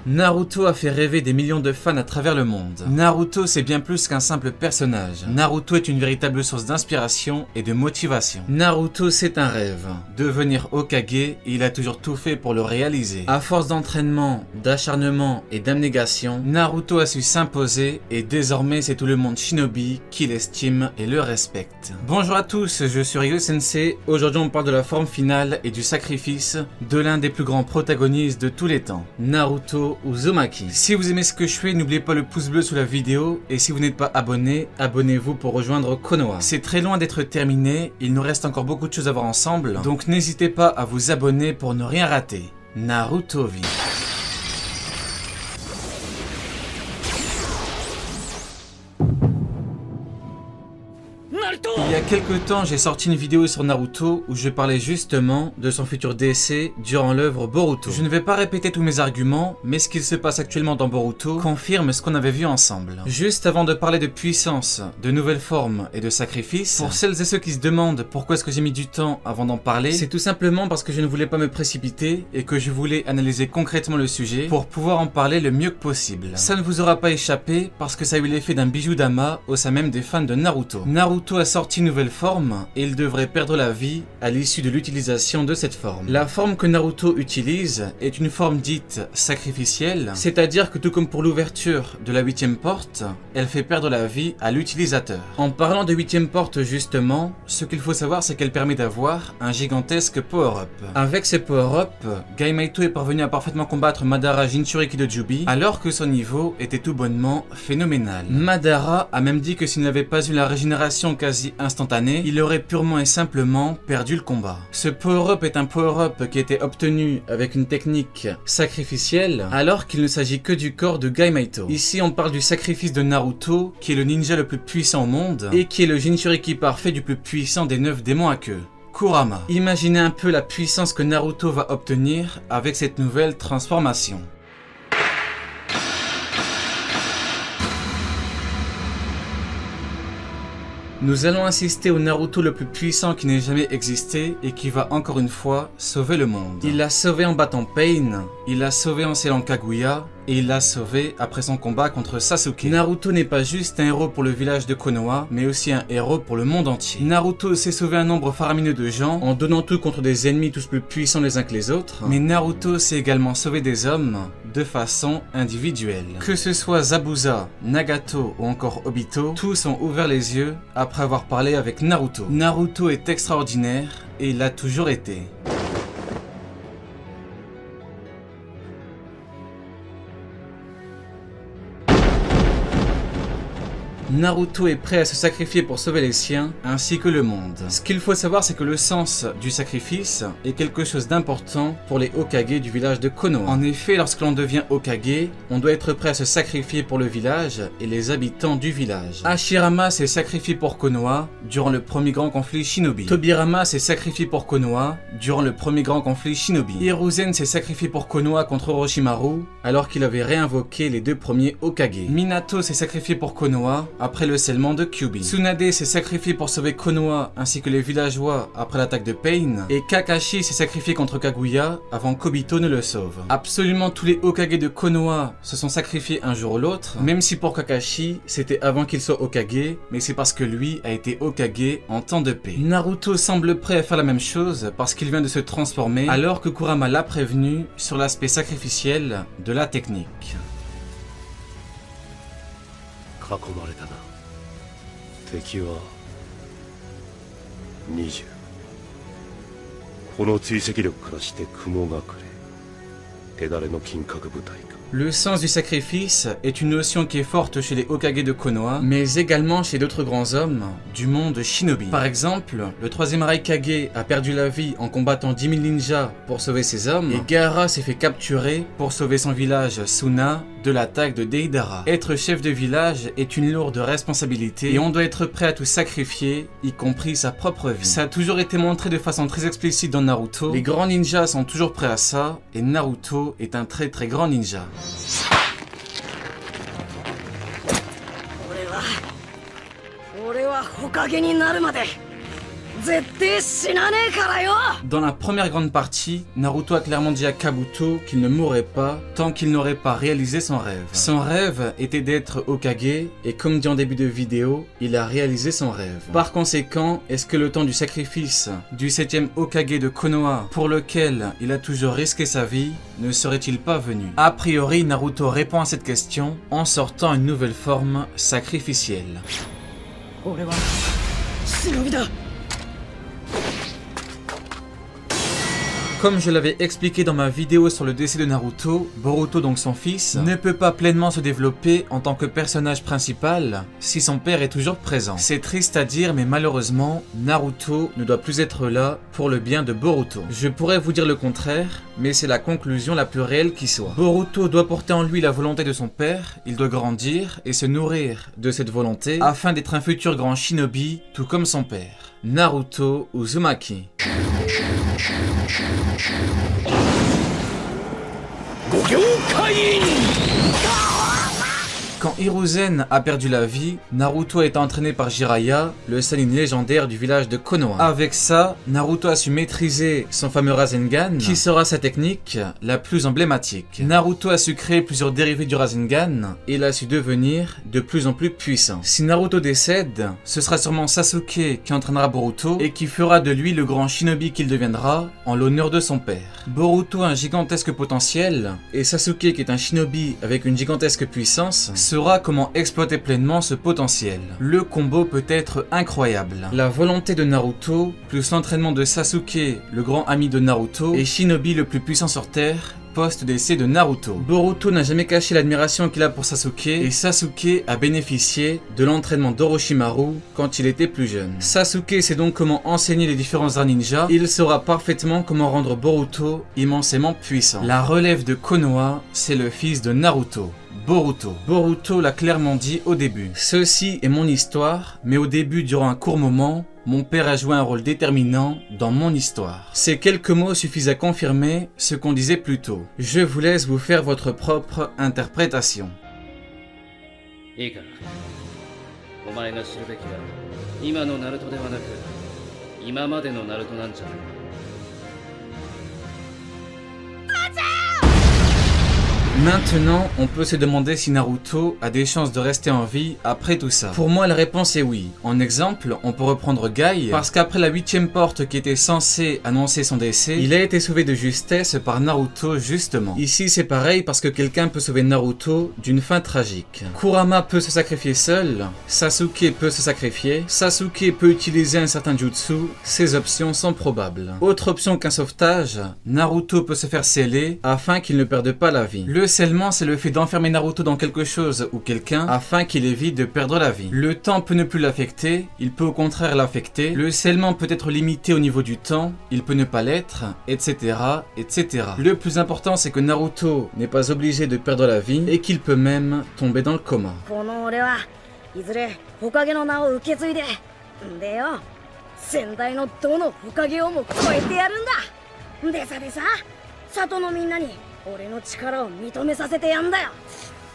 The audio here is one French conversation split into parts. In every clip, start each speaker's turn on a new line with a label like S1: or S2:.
S1: Naruto a fait rêver des millions de fans à travers le monde. Naruto, c'est bien plus qu'un simple personnage. Naruto est une véritable source d'inspiration et de motivation. Naruto, c'est un rêve. Devenir Hokage, et il a toujours tout fait pour le réaliser. À force d'entraînement, d'acharnement et d'abnégation, Naruto a su s'imposer et désormais c'est tout le monde shinobi qui l'estime et le respecte. Bonjour à tous, je suis Ryo Sensei. Aujourd'hui on parle de la forme finale et du sacrifice de l'un des plus grands protagonistes de tous les temps, Naruto Uzumaki. Si vous aimez ce que je fais, n'oubliez pas le pouce bleu sous la vidéo et si vous n'êtes pas abonné, abonnez-vous pour rejoindre Konoha. C'est très loin d'être terminé, il nous reste encore beaucoup de choses à voir ensemble, donc n'hésitez pas à vous abonner pour ne rien rater. Naruto vit. Il y a quelques temps, j'ai sorti une vidéo sur Naruto où je parlais justement de son futur décès durant l'œuvre Boruto. Je ne vais pas répéter tous mes arguments, mais ce qu'il se passe actuellement dans Boruto confirme ce qu'on avait vu ensemble. Juste avant de parler de puissance, de nouvelles formes et de sacrifices, pour celles et ceux qui se demandent pourquoi est-ce que j'ai mis du temps avant d'en parler, c'est tout simplement parce que je ne voulais pas me précipiter et que je voulais analyser concrètement le sujet pour pouvoir en parler le mieux que possible. Ça ne vous aura pas échappé parce que ça a eu l'effet d'un bijou d'amas au sein même des fans de Naruto. Naruto a sorti une nouvelle forme et il devrait perdre la vie à l'issue de l'utilisation de cette forme. La forme que Naruto utilise est une forme dite sacrificielle, c'est-à-dire que tout comme pour l'ouverture de la 8e porte, elle fait perdre la vie à l'utilisateur. En parlant de 8e porte justement, ce qu'il faut savoir c'est qu'elle permet d'avoir un gigantesque power-up. Avec ces power-up, Gaimaito est parvenu à parfaitement combattre Madara Jinchuriki de Jubi alors que son niveau était tout bonnement phénoménal. Madara a même dit que s'il n'avait pas eu la régénération quasi instantanée, il aurait purement et simplement perdu le combat. Ce power-up est un power-up qui était obtenu avec une technique sacrificielle, alors qu'il ne s'agit que du corps de Gaimaito. Ici on parle du sacrifice de Naruto, qui est le ninja le plus puissant au monde, et qui est le Jinchuriki parfait du plus puissant des 9 démons à queue. Kurama. Imaginez un peu la puissance que Naruto va obtenir avec cette nouvelle transformation. Nous allons assister au Naruto le plus puissant qui n'ait jamais existé et qui va encore une fois sauver le monde. Il l'a sauvé en battant Pain, il l'a sauvé en scellant Kaguya, et il l'a sauvé après son combat contre Sasuke. Naruto n'est pas juste un héros pour le village de Konoha, mais aussi un héros pour le monde entier. Naruto sait sauver un nombre faramineux de gens en donnant tout contre des ennemis tous plus puissants les uns que les autres, mais Naruto sait également sauver des hommes de façon individuelle. Que ce soit Zabuza, Nagato ou encore Obito, tous ont ouvert les yeux après avoir parlé avec Naruto. Naruto est extraordinaire et il l'a toujours été. Naruto est prêt à se sacrifier pour sauver les siens, ainsi que le monde. Ce qu'il faut savoir, c'est que le sens du sacrifice est quelque chose d'important pour les Hokage du village de Konoha. En effet, lorsque l'on devient Hokage, on doit être prêt à se sacrifier pour le village et les habitants du village. Hashirama s'est sacrifié pour Konoha durant le premier grand conflit Shinobi. Tobirama s'est sacrifié pour Konoha durant le premier grand conflit Shinobi. Hiruzen s'est sacrifié pour Konoha contre Orochimaru alors qu'il avait réinvoqué les deux premiers Hokage. Minato s'est sacrifié pour Konoha après le scellement de Kyuubi. Tsunade s'est sacrifié pour sauver Konoha ainsi que les villageois après l'attaque de Pain, et Kakashi s'est sacrifié contre Kaguya avant qu'Obito ne le sauve. Absolument tous les Hokage de Konoha se sont sacrifiés un jour ou l'autre, même si pour Kakashi c'était avant qu'il soit Hokage, mais c'est parce que lui a été Hokage en temps de paix. Naruto semble prêt à faire la même chose parce qu'il vient de se transformer alors que Kurama l'a prévenu sur l'aspect sacrificiel de la technique.
S2: 囲まれたな。敵は20。この追跡力からして雲隠れ。手だれの金閣部隊か。
S1: Le sens du sacrifice est une notion qui est forte chez les Hokage de Konoha, mais également chez d'autres grands hommes du monde shinobi. Par exemple, le 3e Raikage a perdu la vie en combattant 10 000 ninjas pour sauver ses hommes, et Gaara s'est fait capturer pour sauver son village Suna de l'attaque de Deidara. Être chef de village est une lourde responsabilité et on doit être prêt à tout sacrifier, y compris sa propre vie. Ça a toujours été montré de façon très explicite dans Naruto. Les grands ninjas sont toujours prêts à ça, et Naruto est un très grand ninja.
S3: 俺は火影になるまで
S1: Dans la première grande partie, Naruto a clairement dit à Kabuto qu'il ne mourrait pas tant qu'il n'aurait pas réalisé son rêve. Son rêve était d'être Hokage et comme dit en début de vidéo, il a réalisé son rêve. Par conséquent, est-ce que le temps du sacrifice du 7e Hokage de Konoha, pour lequel il a toujours risqué sa vie, ne serait-il pas venu? A priori, Naruto répond à cette question en sortant une nouvelle forme sacrificielle. Comme je l'avais expliqué dans ma vidéo sur le décès de Naruto, Boruto, donc son fils, ne peut pas pleinement se développer en tant que personnage principal si son père est toujours présent. C'est triste à dire, mais malheureusement, Naruto ne doit plus être là pour le bien de Boruto. Je pourrais vous dire le contraire, mais c'est la conclusion la plus réelle qui soit. Boruto doit porter en lui la volonté de son père, il doit grandir et se nourrir de cette volonté afin d'être un futur grand shinobi, tout comme son père, Naruto Uzumaki. Quand Hiruzen a perdu la vie, Naruto a été entraîné par Jiraiya, le Sannin légendaire du village de Konoha. Avec ça, Naruto a su maîtriser son fameux Rasengan, qui sera sa technique la plus emblématique. Naruto a su créer plusieurs dérivés du Rasengan, et il a su devenir de plus en plus puissant. Si Naruto décède, ce sera sûrement Sasuke qui entraînera Boruto, et qui fera de lui le grand shinobi qu'il deviendra, en l'honneur de son père. Boruto a un gigantesque potentiel, et Sasuke qui est un shinobi avec une gigantesque puissance, saura comment exploiter pleinement ce potentiel. Le combo peut être incroyable. La volonté de Naruto, plus l'entraînement de Sasuke, le grand ami de Naruto, et Shinobi le plus puissant sur Terre, post-décès de Naruto. Boruto n'a jamais caché l'admiration qu'il a pour Sasuke, et Sasuke a bénéficié de l'entraînement d'Orochimaru quand il était plus jeune. Sasuke sait donc comment enseigner les différents arts ninja, il saura parfaitement comment rendre Boruto immensément puissant. La relève de Konoha, c'est le fils de Naruto, Boruto. Boruto l'a clairement dit au début. Ceci est mon histoire, mais au début, durant un court moment, mon père a joué un rôle déterminant dans mon histoire. Ces quelques mots suffisent à confirmer ce qu'on disait plus tôt. Je vous laisse vous faire votre propre interprétation. Maintenant, on peut se demander si Naruto a des chances de rester en vie après tout ça. Pour moi, la réponse est oui. En exemple, on peut reprendre Guy, parce qu'après la 8e porte qui était censée annoncer son décès, il a été sauvé de justesse par Naruto justement. Ici, c'est pareil parce que quelqu'un peut sauver Naruto d'une fin tragique. Kurama peut se sacrifier seul, Sasuke peut se sacrifier, Sasuke peut utiliser un certain jutsu, ces options sont probables. Autre option qu'un sauvetage, Naruto peut se faire sceller afin qu'il ne perde pas la vie. Le scellement, c'est le fait d'enfermer Naruto dans quelque chose ou quelqu'un afin qu'il évite de perdre la vie. Le temps peut ne plus l'affecter, il peut au contraire l'affecter. Le scellement peut être limité au niveau du temps, il peut ne pas l'être, etc., etc. Le plus important, c'est que Naruto n'est pas obligé de perdre la vie et qu'il peut même tomber dans le coma.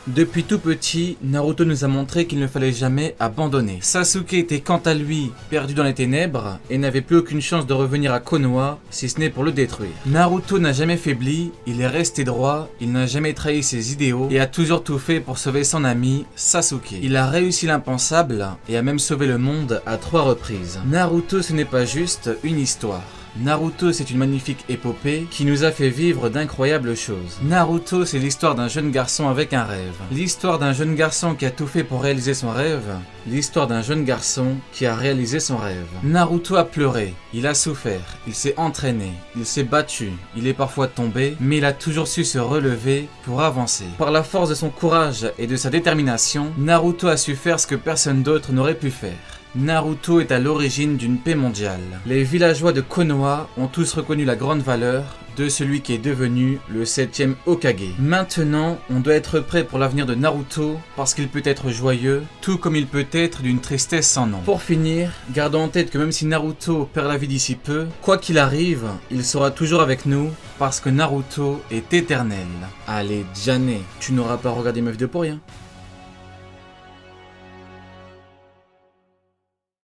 S1: Depuis tout petit, Naruto nous a montré qu'il ne fallait jamais abandonner. Sasuke était quant à lui perdu dans les ténèbres et n'avait plus aucune chance de revenir à Konoha si ce n'est pour le détruire. Naruto n'a jamais faibli, il est resté droit, il n'a jamais trahi ses idéaux et a toujours tout fait pour sauver son ami Sasuke. Il a réussi l'impensable et a même sauvé le monde à 3 reprises. Naruto, ce n'est pas juste une histoire. Naruto, c'est une magnifique épopée qui nous a fait vivre d'incroyables choses. Naruto, c'est l'histoire d'un jeune garçon avec un rêve. L'histoire d'un jeune garçon qui a tout fait pour réaliser son rêve. L'histoire d'un jeune garçon qui a réalisé son rêve. Naruto a pleuré, il a souffert, il s'est entraîné, il s'est battu, il est parfois tombé, mais il a toujours su se relever pour avancer. Par la force de son courage et de sa détermination, Naruto a su faire ce que personne d'autre n'aurait pu faire. Naruto est à l'origine d'une paix mondiale. Les villageois de Konoha ont tous reconnu la grande valeur de celui qui est devenu le 7e Hokage. Maintenant, on doit être prêt pour l'avenir de Naruto parce qu'il peut être joyeux, tout comme il peut être d'une tristesse sans nom. Pour finir, gardons en tête que même si Naruto perd la vie d'ici peu, quoi qu'il arrive, il sera toujours avec nous parce que Naruto est éternel. Allez, Jané, tu n'auras pas regardé ma vidéo pour rien.